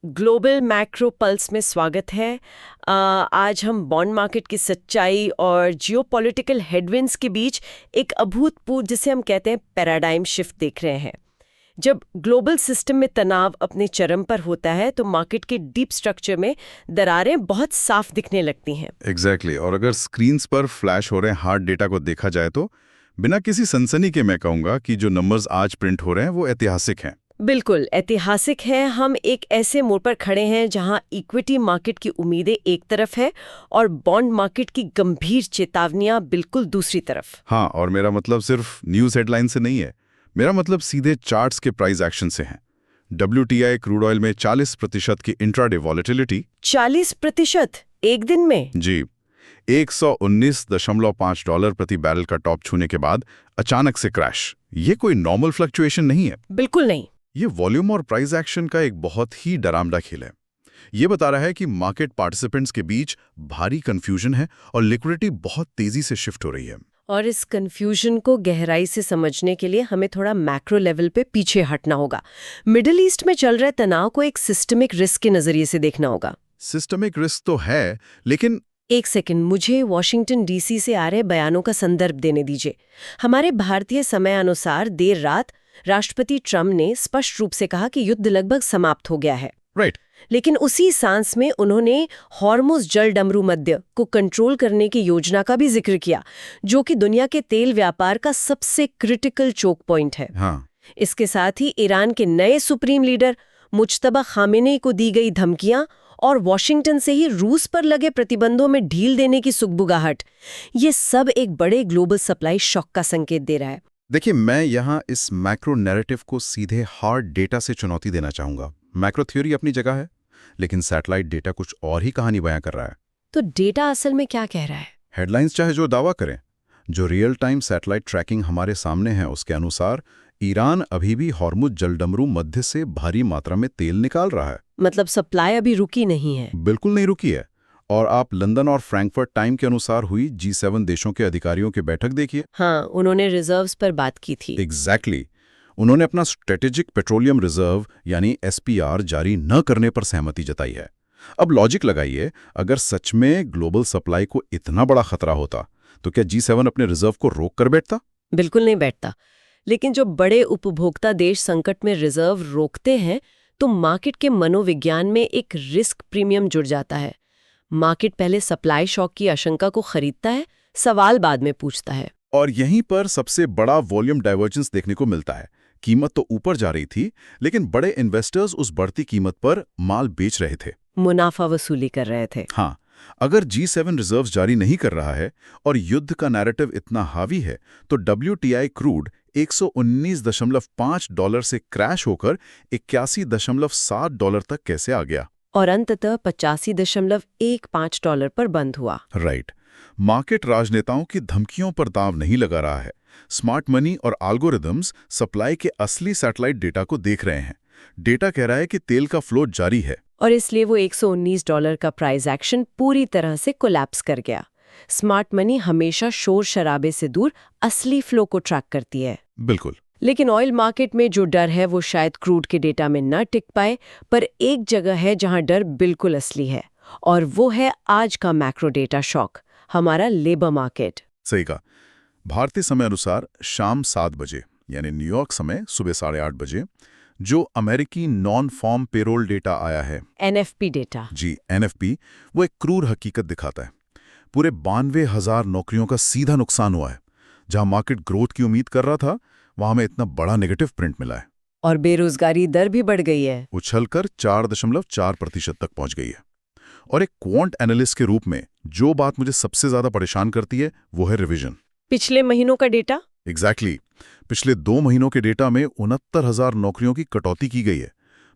Global macro pulse में स्वागत है। आज हम बॉन्ड मार्केट की सच्चाई और जियोपॉलिटिकल हेडविंड्स के बीच एक अभूतपूर्व, जिसे हम कहते हैं पैराडाइम शिफ्ट, देख रहे हैं। जब ग्लोबल सिस्टम में तनाव अपने चरम पर होता है तो मार्केट के डीप स्ट्रक्चर में दरारें बहुत साफ दिखने लगती हैं। एग्जैक्टली और अगर स्क्रीन्स पर फ्लैश हो रहे हार्ड डेटा को देखा जाए तो बिना किसी सनसनी के मैं कहूंगा कि जो नंबर्स आज प्रिंट हो रहे हैं वो ऐतिहासिक हैं। बिल्कुल ऐतिहासिक है। हम एक ऐसे मोड़ पर खड़े हैं जहां इक्विटी मार्केट की उम्मीदें एक तरफ है और बॉन्ड मार्केट की गंभीर चेतावनियां बिल्कुल दूसरी तरफ। हाँ, और मेरा मतलब सिर्फ न्यूज हेडलाइन से नहीं है, मेरा मतलब सीधे चार्ट्स के प्राइस एक्शन से है। WTI क्रूड ऑयल में 40% की इंट्राडे वॉलेटिलिटी। 40% एक दिन में? जी, $119.5 प्रति बैरल का टॉप छूने के बाद अचानक से क्रैश। ये कोई नॉर्मल फ्लक्चुएशन नहीं है। बिल्कुल नहीं। ये वॉल्यूम और प्राइस एक्शन का एक बहुत ही डरावना खेल है। ये बता रहा है कि मार्केट पार्टिसिपेंट्स के बीच भारी कंफ्यूजन है और लिक्विडिटी बहुत तेजी से शिफ्ट हो रही है। और इस कंफ्यूजन को गहराई से समझने के लिए हमें थोड़ा मैक्रो लेवल पे पीछे हटना होगा। मिडिल ईस्ट में चल रहे तनाव को एक सिस्टमिक रिस्क के नजरिए से देखना होगा। सिस्टमिक रिस्क तो है, लेकिन एक सेकंड, मुझे वॉशिंगटन डीसी से आ रहे बयानों का संदर्भ देने दीजिए। हमारे भारतीय समय अनुसार देर रात राष्ट्रपति ट्रम्प ने स्पष्ट रूप से कहा कि युद्ध लगभग समाप्त हो गया है। राइट। लेकिन उसी सांस में उन्होंने हॉर्मुज़ जल डमरू मध्य को कंट्रोल करने की योजना का भी जिक्र किया, जो कि दुनिया के तेल व्यापार का सबसे क्रिटिकल चोक पॉइंट है। हाँ। इसके साथ ही ईरान के नए सुप्रीम लीडर मुज्तबा खामेनेई को दी गई धमकियां और वॉशिंगटन से ही रूस पर लगे प्रतिबंधों में ढील देने की सुगबुगाहट, ये सब एक बड़े ग्लोबल सप्लाई शॉक का संकेत दे रहा है। देखिए, मैं यहाँ इस मैक्रो नैरेटिव को सीधे हार्ड डेटा से चुनौती देना चाहूंगा। मैक्रो थ्योरी अपनी जगह है, लेकिन सैटेलाइट डेटा कुछ और ही कहानी बयां कर रहा है। तो डेटा असल में क्या कह रहा है? हेडलाइंस चाहे जो दावा करें, जो रियल टाइम सैटेलाइट ट्रैकिंग हमारे सामने है उसके अनुसार ईरान अभी भी हॉर्मुज़ जलडमरू मध्य से भारी मात्रा में तेल निकाल रहा है। मतलब सप्लाई अभी रुकी नहीं है? बिल्कुल नहीं रुकी है। और आप लंदन और फ्रैंकफर्ट टाइम के अनुसार हुई G7 देशों के अधिकारियों की बैठक देखिए। हाँ, उन्होंने रिजर्व्स पर बात की थी। एग्जैक्टली। उन्होंने अपना स्ट्रेटेजिक पेट्रोलियम रिजर्व यानी SPR जारी न करने पर सहमति जताई है। अब लॉजिक लगाइए, अगर सच में ग्लोबल सप्लाई को इतना बड़ा खतरा होता तो क्या G7 अपने रिजर्व को रोक कर बैठता? बिल्कुल नहीं बैठता। लेकिन जो बड़े उपभोक्ता देश संकट में रिजर्व रोकते हैं तो मार्केट के मनोविज्ञान में एक रिस्क प्रीमियम जुड़ जाता है। मार्केट पहले सप्लाई शॉक की आशंका को खरीदता है, सवाल बाद में पूछता है। और यहीं पर सबसे बड़ा वॉल्यूम डाइवर्जेंस देखने को मिलता है। कीमत तो ऊपर जा रही थी, लेकिन बड़े इन्वेस्टर्स उस बढ़ती कीमत पर माल बेच रहे थे, मुनाफा वसूली कर रहे थे। हाँ, अगर G7 रिजर्व्स जारी नहीं कर रहा है और युद्ध का नैरेटिव इतना हावी है तो WTI क्रूड $119.5 से क्रैश होकर $81.7 तक कैसे आ गया? और अंततः $85.15 पर बंद हुआ। राइट। मार्केट राजनेताओं की धमकियों पर दांव नहीं लगा रहा है। स्मार्ट मनी और एल्गोरिदम्स सप्लाई के असली सैटेलाइट डेटा को देख रहे हैं। डेटा कह रहा है कि तेल का फ्लो जारी है और इसलिए वो $119 का प्राइस एक्शन पूरी तरह से कोलैप्स कर गया। स्मार्ट मनी हमेशा शोर शराबे से दूर असली फ्लो को ट्रैक करती है। बिल्कुल। लेकिन ऑयल मार्केट में जो डर है वो शायद क्रूड के डेटा में न टिक पाए, पर एक जगह है जहां डर बिल्कुल असली है, और वो है आज का मैक्रो डेटा शॉक, हमारा लेबर मार्केट। सही कहा। भारतीय समय अनुसार शाम 7 बजे यानी न्यूयॉर्क समय सुबह 8:30 बजे जो अमेरिकी नॉन फॉर्म पेरोल डेटा आया है, NFP डेटा। जी, NFP, वो एक क्रूर हकीकत दिखाता है। पूरे 92,000 नौकरियों का सीधा नुकसान हुआ है। जहां मार्केट ग्रोथ की उम्मीद कर रहा था, वहां हमें इतना बड़ा नेगेटिव प्रिंट मिला है। और बेरोजगारी दर भी बढ़ गई है, उछलकर 4.4% तक पहुंच गई है। और एक क्वांट एनालिस्ट के रूप में जो बात मुझे सबसे ज्यादा परेशान करती है वो है रिवीजन। पिछले महीनों का डेटा। एग्जैक्टली। पिछले 2 महीनों के डेटा में 69,000 नौकरियों की कटौती की गई है।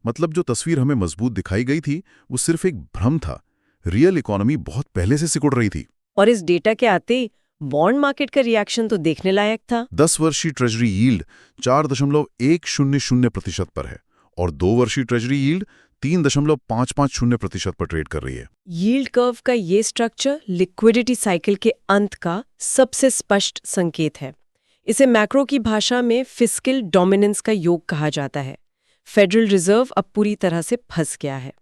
मतलब जो तस्वीर हमें मजबूत दिखाई गई थी वो सिर्फ एक भ्रम था। रियल इकोनॉमी बहुत पहले से सिकुड़ रही थी। और इस डेटा के आते ही बॉन्ड मार्केट का रिएक्शन तो देखने लायक था। 10 वर्षीय ट्रेजरी यील्ड 4.100% पर है और 2 वर्षीय ट्रेजरी यील्ड 3.550% पर ट्रेड कर रही है। यील्ड कर्व का ये स्ट्रक्चर लिक्विडिटी साइकिल के अंत का सबसे स्पष्ट संकेत है। इसे मैक्रो की भाषा में फिस्कल डोमिनेंस का योग कहा जाता है। फेडरल रिजर्व अब पूरी तरह से फंस गया है।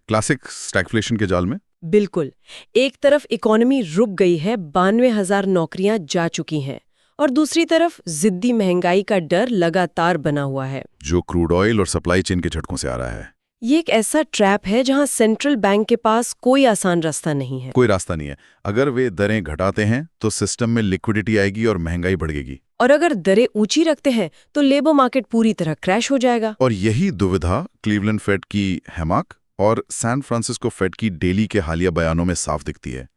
क्लासिक स्टैगफ्लेशन के जाल में। बिल्कुल। एक तरफ इकोनॉमी रुक गई है, 92,000 नौकरियां जा चुकी हैं, और दूसरी तरफ जिद्दी महंगाई का डर लगातार बना हुआ है, जो क्रूड ऑयल और सप्लाई चेन के झटकों से आ रहा है। ये एक ऐसा ट्रैप है जहां सेंट्रल बैंक के पास कोई आसान रास्ता नहीं है। कोई रास्ता नहीं है। अगर वे दरें घटाते हैं तो सिस्टम में लिक्विडिटी आएगी और महंगाई बढ़ेगी, और अगर दरें ऊंची रखते हैं तो लेबर मार्केट पूरी तरह क्रैश हो जाएगा। और यही दुविधा क्लीवलैंड फेड की हैमाक और सैन फ्रांसिस्को फेड की डेली के हालिया बयानों में साफ दिखती है।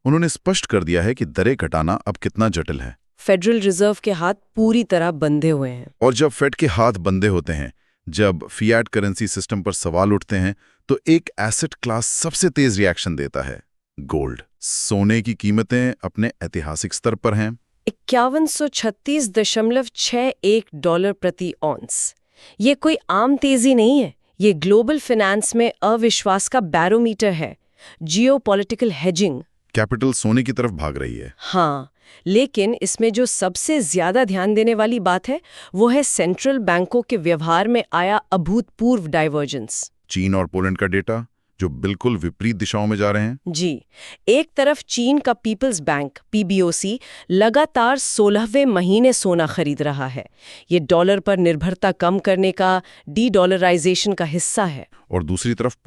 उन्होंने स्पष्ट कर दिया है कि दरें घटाना अब कितना जटिल है। फेडरल रिजर्व के हाथ पूरी तरह बंधे हुए हैं। और जब फेड के हाथ बंधे होते हैं, जब फिएट करेंसी सिस्टम पर सवाल उठते हैं, तो एक एसेट क्लास सबसे तेज रिएक्शन देता है, गोल्ड। सोने की कीमतें अपने ऐतिहासिक स्तर पर हैं, 5136.61 डॉलर प्रति ऑन्स। ये कोई आम तेजी नहीं है, ये ग्लोबल फाइनेंस में अविश्वास का बैरोमीटर है। Geopolitical hedging. कैपिटल सोने की तरफ भाग रही है। हाँ, लेकिन इसमें जो सबसे ज्यादा ध्यान देने वाली बात है वो है सेंट्रल बैंकों के व्यवहार में आया अभूतपूर्व डाइवर्जेंस। चीन और पोलैंड का डेटा जो बिल्कुल विपरीत दिशाओं में जा रहे हैं। जी, एक तरफ चीन का पीपल्स बैंक PBOC लगातार 16वें महीने सोना खरीद रहा है। ये डॉलर पर निर्भरता कम करने का, डी-डॉलराइजेशन का हिस्सा है। और दूसरी तरफ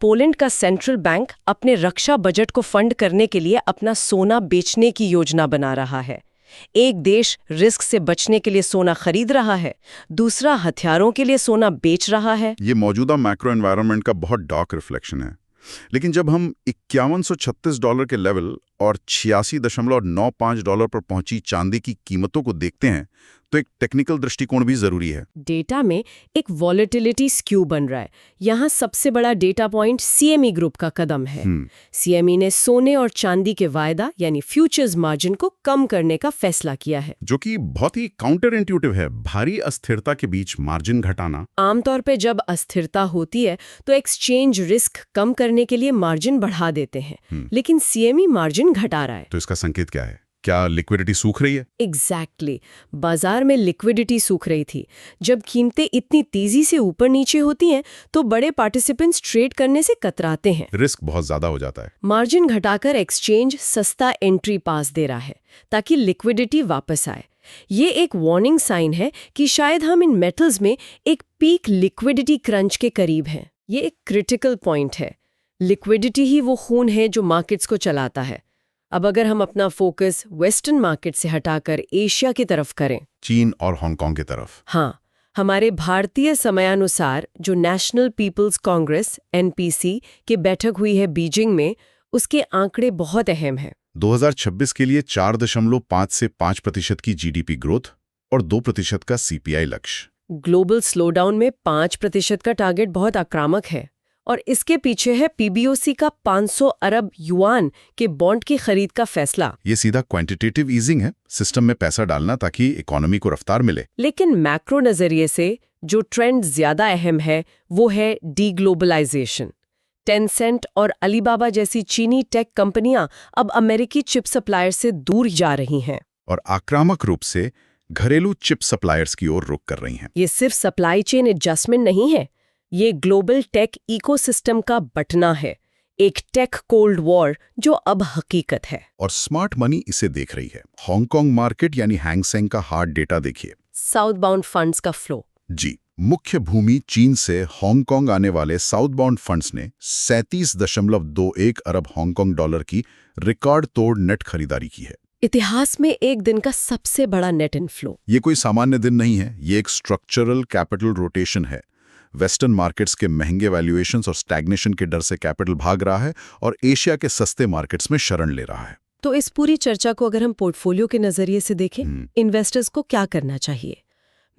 पोलैंड का सेंट्रल बैंक अपने रक्षा बजट को फंड करने के लिए अपना सोना बेचने की योजना बना रहा है। एक देश रिस्क से बचने के लिए सोना खरीद रहा है, दूसरा हथियारों के लिए सोना बेच रहा है। ये मौजूदा मैक्रो एनवायरनमेंट का बहुत डार्क रिफ्लेक्शन है। लेकिन जब हम 5136 डॉलर के लेवल और 86.95 डॉलर पर पहुंची चांदी की कीमतों को देखते हैं तो एक टेक्निकल दृष्टिकोण भी जरूरी है। डेटा में एक वॉलेटिलिटी स्क्यू बन रहा है। यहाँ सबसे बड़ा डेटा पॉइंट CME ग्रुप का कदम है। CME ने सोने और चांदी के वायदा यानी फ्यूचर्स मार्जिन को कम करने का फैसला किया है, जो कि बहुत ही काउंटर इंट्यूटिव है। भारी अस्थिरता के बीच मार्जिन घटाना। आमतौर पे जब अस्थिरता होती है तो एक्सचेंज रिस्क कम करने के लिए मार्जिन बढ़ा देते हैं, लेकिन CME मार्जिन घटा रहा है। तो इसका संकेत क्या है? क्या लिक्विडिटी सूख रही है? एग्जैक्टली। बाजार में लिक्विडिटी सूख रही थी। जब कीमतें इतनी तेजी से ऊपर नीचे होती हैं तो बड़े पार्टिसिपेंट्स ट्रेड करने से कतराते हैं। रिस्क बहुत ज्यादा हो जाता है। मार्जिन घटाकर एक्सचेंज सस्ता एंट्री पास दे रहा है ताकि लिक्विडिटी वापस आए। ये एक वार्निंग साइन है कि शायद हम इन मेटल्स में एक पीक लिक्विडिटी क्रंच के करीब हैं। ये एक क्रिटिकल पॉइंट है। लिक्विडिटी ही वो खून है जो मार्केट्स को चलाता है। अब अगर हम अपना फोकस वेस्टर्न मार्केट से हटाकर एशिया की तरफ करें, चीन और हांगकांग की तरफ। हाँ, हमारे भारतीय समयानुसार जो नेशनल पीपल्स कांग्रेस NPC की बैठक हुई है बीजिंग में, उसके आंकड़े बहुत अहम हैं। 2026 के लिए 4.5 से 5% की GDP ग्रोथ और 2% का CPI लक्ष्य। ग्लोबल स्लोडाउन में 5% का टारगेट बहुत आक्रामक है, और इसके पीछे है PBOC का 500 अरब युआन के बॉन्ड की खरीद का फैसला। ये सीधा क्वांटिटेटिव ईजिंग है, सिस्टम में पैसा डालना ताकि इकोनॉमी को रफ्तार मिले। लेकिन मैक्रो नजरिए से जो ट्रेंड ज्यादा अहम है वो है डीग्लोबलाइजेशन। टेंसेंट और अलीबाबा जैसी चीनी टेक कंपनियां अब अमेरिकी चिप सप्लायर से दूर जा रही हैं और आक्रामक रूप से घरेलू चिप सप्लायर्स की ओर रुख कर रही हैं। ये सिर्फ सप्लाई चेन एडजस्टमेंट नहीं है, ये ग्लोबल टेक इकोसिस्टम का बटना है, एक टेक कोल्ड वॉर जो अब हकीकत है। और स्मार्ट मनी इसे देख रही है। हांगकांग मार्केट यानी हैंग सेंग का हार्ड डेटा देखिए। साउथबाउंड फंड्स का फ्लो। जी, मुख्य भूमि चीन से हांगकांग आने वाले साउथबाउंड फंड्स ने 37.21 अरब हांगकांग डॉलर की रिकॉर्ड तोड़ नेट खरीदारी की है। इतिहास में एक दिन का सबसे बड़ा नेट इनफ्लो। ये कोई सामान्य दिन नहीं है, ये एक स्ट्रक्चरल कैपिटल रोटेशन है। वेस्टर्न मार्केट्स के महंगे वैल्यूएशंस और स्टैग्नेशन के डर से कैपिटल भाग रहा है और एशिया के सस्ते मार्केट्स में शरण ले रहा है। तो इस पूरी चर्चा को अगर हम पोर्टफोलियो के नजरिए से देखें, इन्वेस्टर्स को क्या करना चाहिए?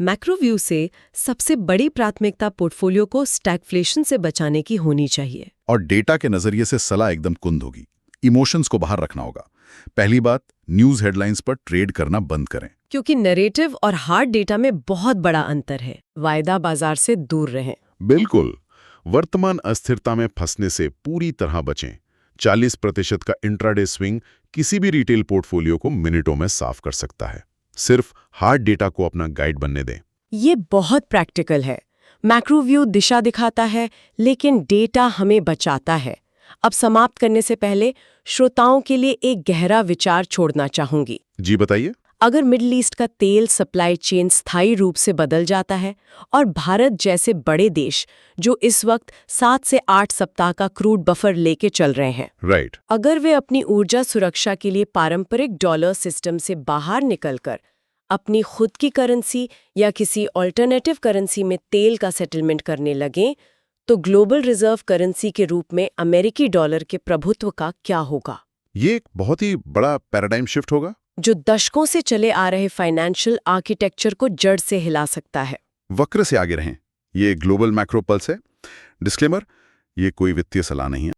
मैक्रो व्यू से सबसे बड़ी प्राथमिकता पोर्टफोलियो को स्टैगफ्लेशन से बचाने की होनी चाहिए। और डेटा के नजरिए से सलाह एकदम कुंद होगी। इमोशंस को बाहर रखना होगा। पहली बात, न्यूज हेडलाइंस पर ट्रेड करना बंद करें, क्योंकि नैरेटिव और हार्ड डेटा में बहुत बड़ा अंतर है। वायदा बाजार से दूर रहें। बिल्कुल। वर्तमान अस्थिरता में फंसने से पूरी तरह बचें। 40% का इंट्राडे स्विंग किसी भी रिटेल पोर्टफोलियो को मिनटों में साफ कर सकता है। सिर्फ हार्ड डेटा को अपना गाइड बनने दें। ये बहुत प्रैक्टिकल है। मैक्रोव्यू दिशा दिखाता है, लेकिन डेटा हमें बचाता है। अब समाप्त करने से पहले श्रोताओं के लिए एक गहरा विचार छोड़ना चाहूंगी। जी बताइए। अगर मिडिल ईस्ट का तेल सप्लाई चेन स्थायी रूप से बदल जाता है और भारत जैसे बड़े देश जो इस वक्त 7 से 8 सप्ताह का क्रूड बफर लेके चल रहे हैं, राइट। अगर वे अपनी ऊर्जा सुरक्षा के लिए पारंपरिक डॉलर सिस्टम से बाहर निकलकर अपनी खुद की करेंसी या किसी ऑल्टरनेटिव करेंसी में तेल का सेटलमेंट करने लगें, तो ग्लोबल रिजर्व करेंसी के रूप में अमेरिकी डॉलर के प्रभुत्व का क्या होगा? ये एक बहुत ही बड़ा पैराडाइम शिफ्ट होगा जो दशकों से चले आ रहे फाइनेंशियल आर्किटेक्चर को जड़ से हिला सकता है। वक्र से आगे रहें। ये ग्लोबल मैक्रो पल्स है। डिस्क्लेमर, ये कोई वित्तीय सलाह नहीं है।